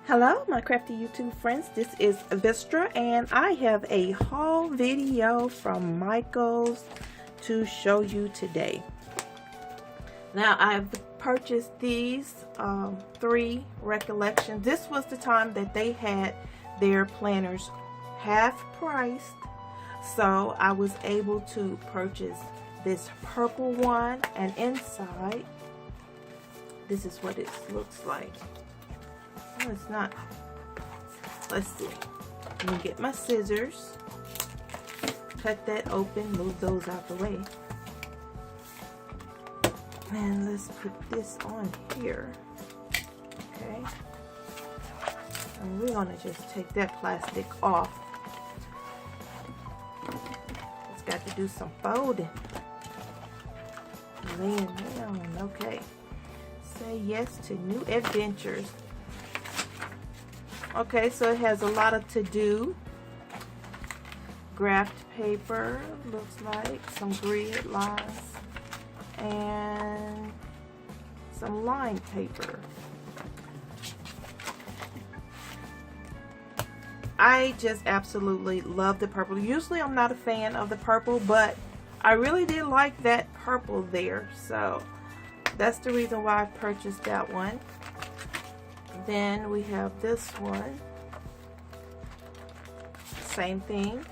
Hello my crafty YouTube friends, this is Vistra and I have a haul video from Michaels to show you today. Now I've purchased these three recollections. This was the time that they had their planners half priced, so I was able to purchase this purple one, and inside this is what it looks like. Oh, it's not. Let's see. Let me get my scissors. Cut that open. Move those out the way. And let's put this on here. Okay. And we're going to just take that plastic off. It's got to do some folding. Laying down. Okay. Say yes to new adventures. Okay, so it has a lot of to-do. Graphed paper, looks like, some grid lines, and some line paper. I just absolutely love the purple. Usually I'm not a fan of the purple, but I really did like that purple there, so that's the reason why I purchased that one. Then we have this one, same thing.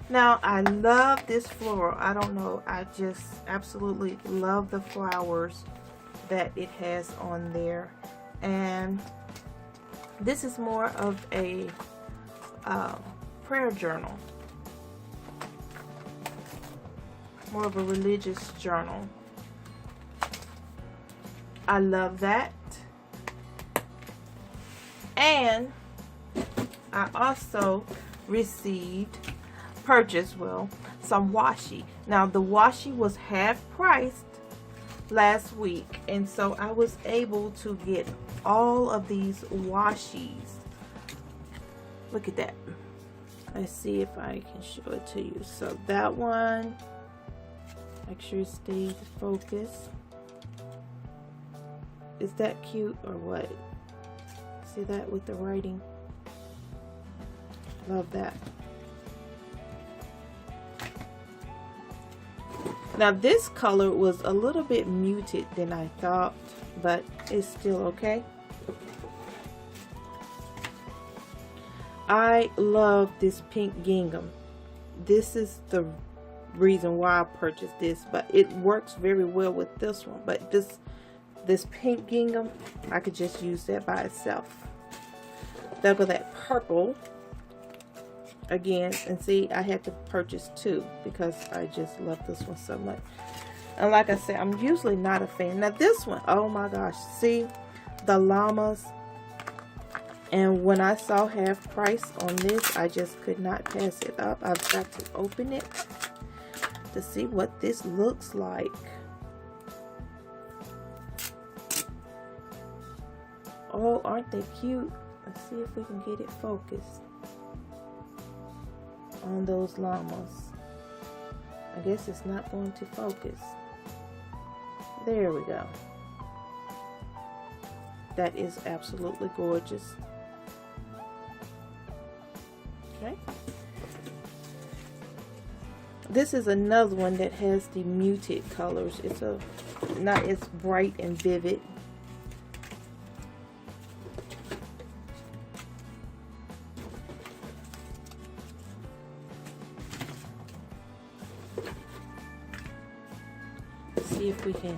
Now I love this floral. I don't know, I just absolutely love the flowers that it has on there. And this is more of a prayer journal, more of a religious journal. I love that. And I also purchased some washi. Now the washi was half priced last week, and so I was able to get all of these washis. Look at that. Let's see if I can show it to you. So that one, make sure it stays focused. Is that cute or what? See that with the writing? Love that. Now this color was a little bit muted than I thought, but it's still okay. I love this pink gingham. This is the reason why I purchased this, but it works very well with this one. But this pink gingham, I could just use that by itself. There go that purple again, and see, I had to purchase two because I just love this one so much. And like I said, I'm usually not a fan. Now this one, oh my gosh, see the llamas. And when I saw half price on this, I just could not pass it up. I've got to open it to see what this looks like. Oh, aren't they cute? Let's see if we can get it focused on those llamas. I guess it's not going to focus. There we go. That is absolutely gorgeous. Okay. This is another one that has the muted colors. It's not as bright and vivid. See if we can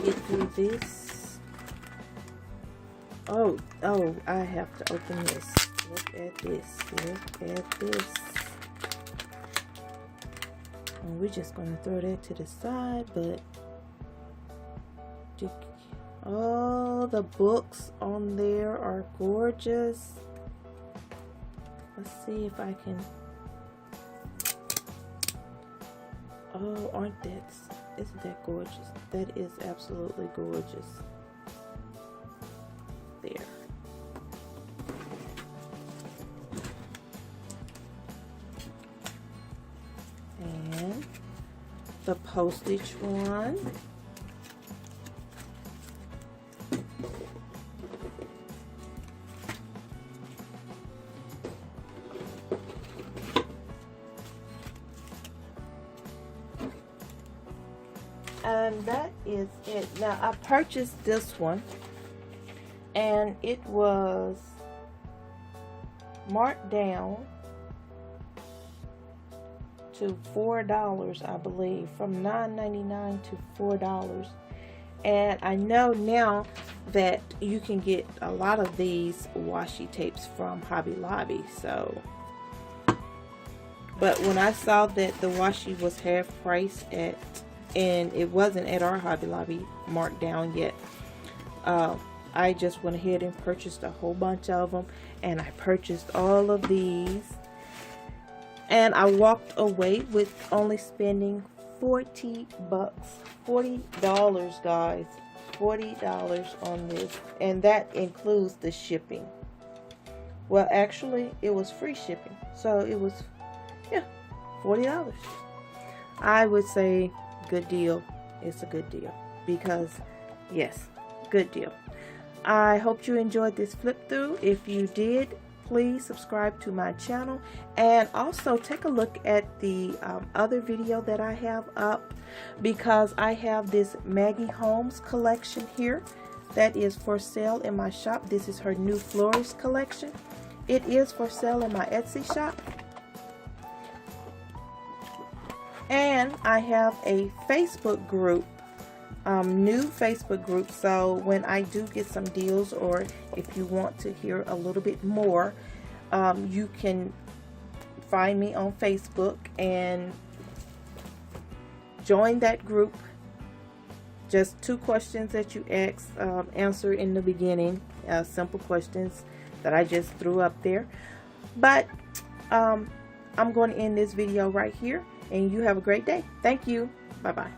get through this. Oh, I have to open this. Look at this. Look at this. And we're just going to throw that to the side, but oh, the books on there are gorgeous. Let's see if I can. Oh, isn't that gorgeous? That is absolutely gorgeous. There. And the postage one. And that is it. Now I purchased this one, and it was marked down to $4, I believe, from $9.99 to $4. And I know now that you can get a lot of these washi tapes from Hobby Lobby. So, but when I saw that the washi was half price at, and it wasn't at our Hobby Lobby marked down yet, I just went ahead and purchased a whole bunch of them, and I purchased all of these, and I walked away with only spending $40, $40, guys, $40 on this, and that includes the shipping. Well, actually, it was free shipping, so it was, yeah, $40. I would say good deal. It's a good deal because, yes, good deal. I hope you enjoyed this flip through. If you did, please subscribe to my channel, and also take a look at the other video that I have up, because I have this Maggie Holmes collection here that is for sale in my shop. This is her new florist collection. It is for sale in my Etsy shop. And I have a Facebook group, new Facebook group, so when I do get some deals, or if you want to hear a little bit more, you can find me on Facebook and join that group. Just 2 questions that you answer in the beginning, simple questions that I just threw up there. But I'm going to end this video right here, and you have a great day. Thank you. Bye bye.